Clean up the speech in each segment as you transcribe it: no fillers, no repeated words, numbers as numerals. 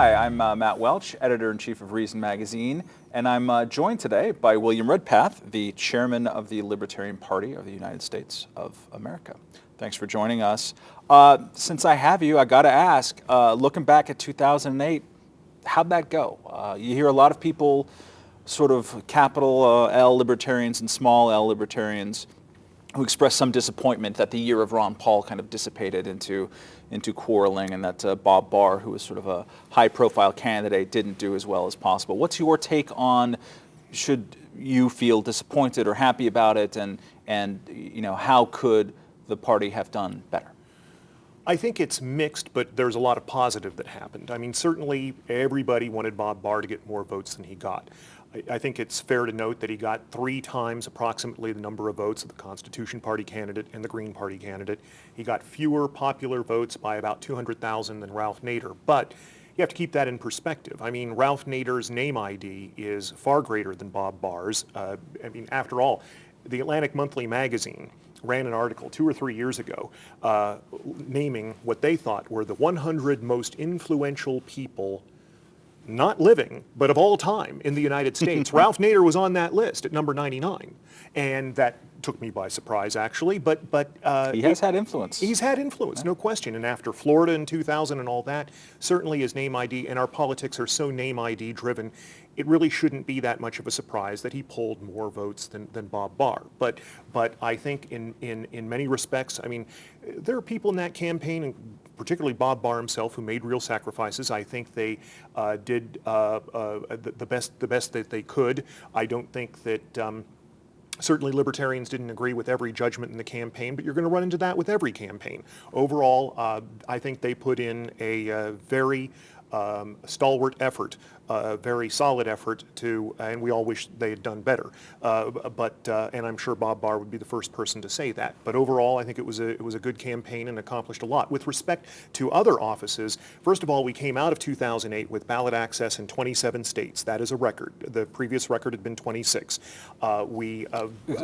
Hi, I'm Matt Welch, editor-in-chief of Reason magazine, and I'm joined today by William Redpath, the chairman of the Libertarian Party of the United States of America. Thanks for joining us. Since I have you, I got to ask, looking back at 2008, how'd that go? You hear a lot of people, sort of capital L libertarians and small L libertarians, who expressed some disappointment that the year of Ron Paul kind of dissipated into quarreling, and that Bob Barr, who was sort of a high-profile candidate, didn't do as well as possible. What's your take on, should you feel disappointed or happy about it, and you know, how could the party have done better? I think it's mixed, but there's a lot of positive that happened. I mean, certainly everybody wanted Bob Barr to get more votes than he got. I think it's fair to note that he got 3 times approximately the number of votes of the Constitution Party candidate and the Green Party candidate. He got fewer popular votes by about 200,000 than Ralph Nader, but you have to keep that in perspective. I mean, Ralph Nader's name ID is far greater than Bob Barr's. I mean, after all, the Atlantic Monthly magazine ran an article 2 or 3 years ago naming what they thought were the 100 most influential people, not living, but of all time in the United States. Ralph Nader was on that list at number 99, and that took me by surprise, actually. But he has had influence. He's had influence, no question. And after Florida in 2000 and all that, certainly his name ID, and our politics are so name ID driven, it really shouldn't be that much of a surprise that he pulled more votes than Bob Barr. But I think in many respects, I mean, there are people in that campaign, and particularly Bob Barr himself, who made real sacrifices. I think they did the best that they could. I don't think that certainly libertarians didn't agree with every judgment in the campaign, but you're going to run into that with every campaign. Overall, I think they put in a very stalwart effort, very solid effort to, and we all wish they had done better. And I'm sure Bob Barr would be the first person to say that. But overall, I think it was a good campaign and accomplished a lot. With respect to other offices, first of all, we came out of 2008 with ballot access in 27 states. That is a record. The previous record had been 26.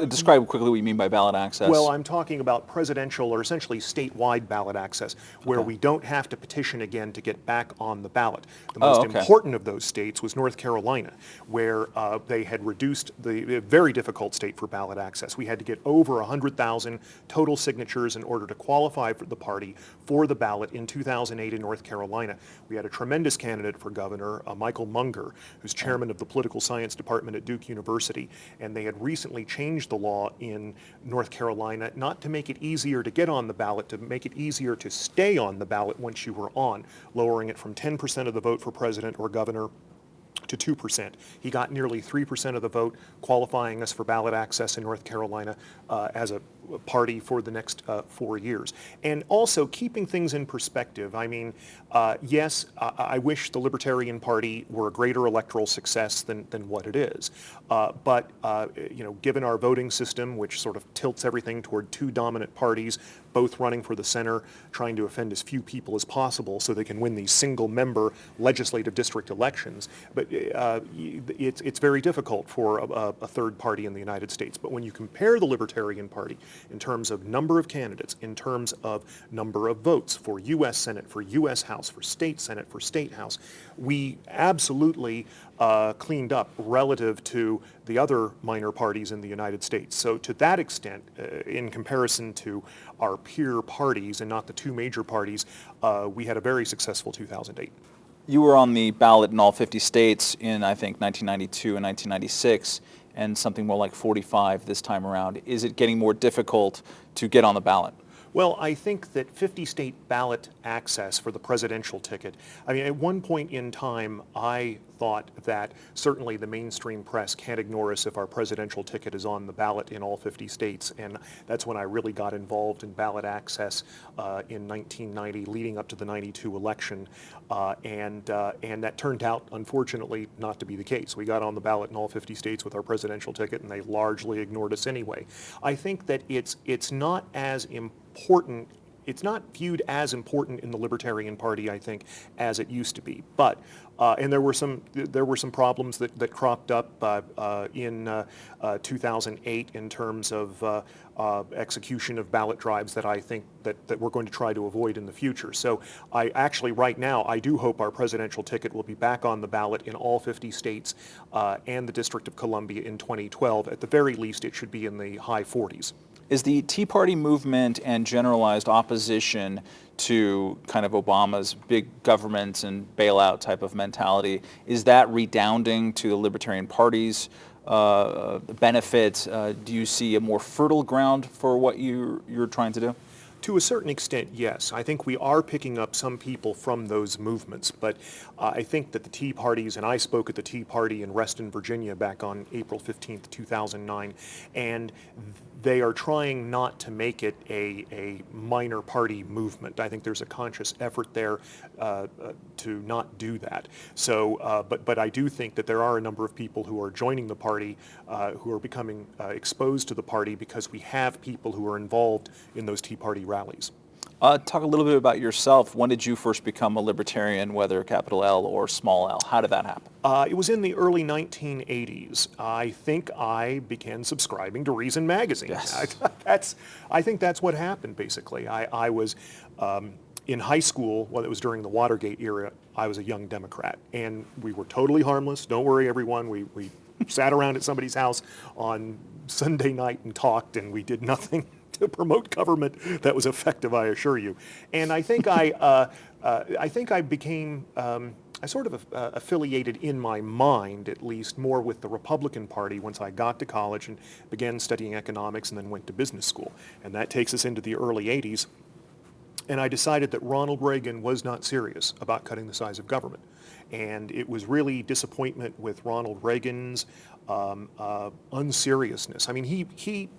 Describe quickly what you mean by ballot access. Well, I'm talking about presidential or essentially statewide ballot access, where we don't have to petition again to get back on the ballot. The most important of those states was North Carolina, where they had reduced the very difficult state for ballot access. We had to get over 100,000 total signatures in order to qualify for the party for the ballot in 2008 in North Carolina. We had a tremendous candidate for governor, Michael Munger, who's chairman of the political science department at Duke University, and they had recently changed the law in North Carolina not to make it easier to get on the ballot, to make it easier to stay on the ballot once you were on, lowering it from 10% of the vote for president or governor to 2%. He got nearly 3% of the vote, qualifying us for ballot access in North Carolina as a party for the next 4 years. And also keeping things in perspective, I mean, yes, I wish the Libertarian Party were a greater electoral success than what it is. But you know, given our voting system, which sort of tilts everything toward 2 dominant parties, both running for the center, trying to offend as few people as possible so they can win these single-member legislative district elections. But it's very difficult for a third party in the United States. But when you compare the Libertarian Party in terms of number of candidates, in terms of number of votes for U.S. Senate, for U.S. House, for State Senate, for State House, we absolutely cleaned up relative to the other minor parties in the United States. So to that extent, in comparison to our peer parties and not the 2 major parties, we had a very successful 2008. You were on the ballot in all 50 states in, I think, 1992 and 1996, and something more like 45 this time around. Is it getting more difficult to get on the ballot? Well, I think that 50-state ballot access for the presidential ticket, I mean, at one point in time, I thought that certainly the mainstream press can't ignore us if our presidential ticket is on the ballot in all 50 states. And that's when I really got involved in ballot access in 1990, leading up to the 92 election. And that turned out, unfortunately, not to be the case. We got on the ballot in all 50 states with our presidential ticket, and they largely ignored us anyway. I think that it's not as important it's not viewed as important in the Libertarian Party, I think, as it used to be. But and there were some problems that cropped up in 2008 in terms of execution of ballot drives that I think that we're going to try to avoid in the future. So I actually, right now, I do hope our presidential ticket will be back on the ballot in all 50 states and the District of Columbia in 2012. At the very least, it should be in the high 40s. Is the Tea Party movement and generalized opposition to kind of Obama's big government and bailout type of mentality, is that redounding to the Libertarian Party's benefit? Do you see a more fertile ground for what you're trying to do? To a certain extent, yes. I think we are picking up some people from those movements, but I think that the Tea Parties, and I spoke at the Tea Party in Reston, Virginia back on April 15th, 2009, and they are trying not to make it a minor party movement. I think there's a conscious effort there to not do that. So, but I do think that there are a number of people who are joining the party, who are becoming exposed to the party because we have people who are involved in those Tea Party rallies. Talk a little bit about yourself. When did you first become a libertarian, whether capital L or small l? How did that happen? It was in the early 1980s. I think I began subscribing to Reason magazine. Yes. I think that's what happened, basically. I was in high school, well, it was during the Watergate era, I was a young Democrat. And we were totally harmless. Don't worry, everyone. We sat around at somebody's house on Sunday night and talked, and we did nothing to promote government that was effective, I assure you. And I think I became, I sort of affiliated in my mind, at least, more with the Republican Party once I got to college and began studying economics and then went to business school. And that takes us into the early 80s. And I decided that Ronald Reagan was not serious about cutting the size of government. And it was really disappointment with Ronald Reagan's unseriousness. I mean,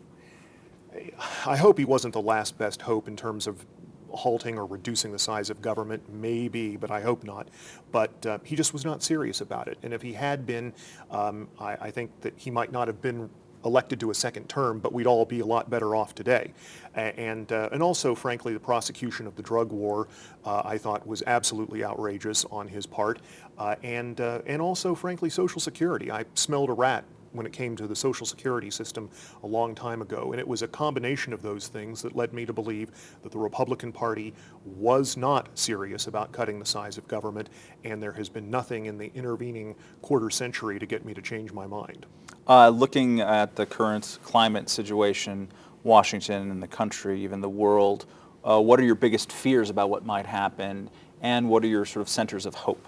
I hope he wasn't the last best hope in terms of halting or reducing the size of government, maybe, but I hope not. But he just was not serious about it. And if he had been, I think that he might not have been elected to a second term, but we'd all be a lot better off today. And also, frankly, the prosecution of the drug war, I thought was absolutely outrageous on his part. And also, frankly, Social Security. I smelled a rat when it came to the Social Security system a long time ago. And it was a combination of those things that led me to believe that the Republican Party was not serious about cutting the size of government, and there has been nothing in the intervening quarter century to get me to change my mind. Looking at the current climate situation, Washington and the country, even the world, what are your biggest fears about what might happen, and what are your sort of centers of hope?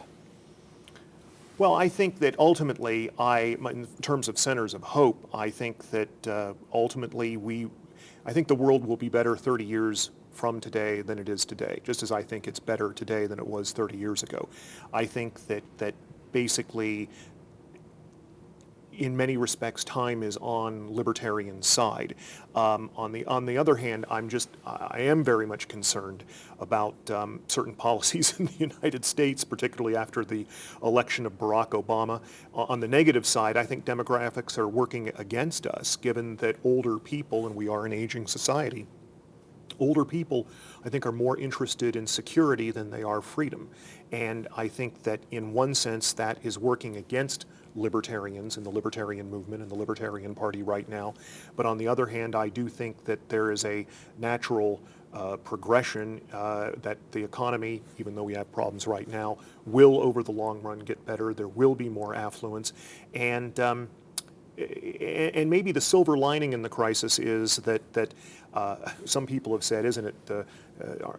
Well, I think that ultimately, in terms of centers of hope, I think that ultimately I think the world will be better 30 years from today than it is today, just as I think it's better today than it was 30 years ago. I think that basically, in many respects, time is on libertarian side. On the other hand, I am very much concerned about certain policies in the United States, particularly after the election of Barack Obama. On the negative side, I think demographics are working against us, given that older people, and we are an aging society, older people, I think, are more interested in security than they are freedom. And I think that in one sense that is working against libertarians and the libertarian movement and the Libertarian Party right now. But on the other hand, I do think that there is a natural progression that the economy, even though we have problems right now, will over the long run get better. There will be more affluence. And maybe the silver lining in the crisis is that some people have said, isn't it,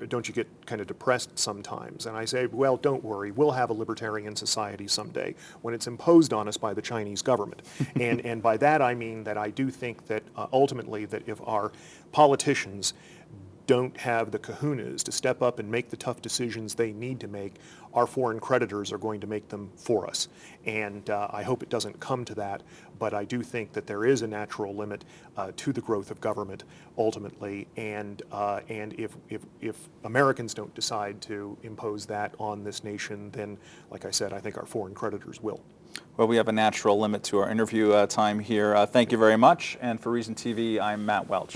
don't you get kind of depressed sometimes? And I say, well, don't worry, we'll have a libertarian society someday when it's imposed on us by the Chinese government. And by that I mean that I do think that ultimately that if our politicians don't have the kahunas to step up and make the tough decisions they need to make, our foreign creditors are going to make them for us. And I hope it doesn't come to that, but I do think that there is a natural limit to the growth of government ultimately, and if Americans don't decide to impose that on this nation, then, like I said, I think our foreign creditors will. Well, we have a natural limit to our interview time here. Thank you very much, and for Reason TV, I'm Matt Welch.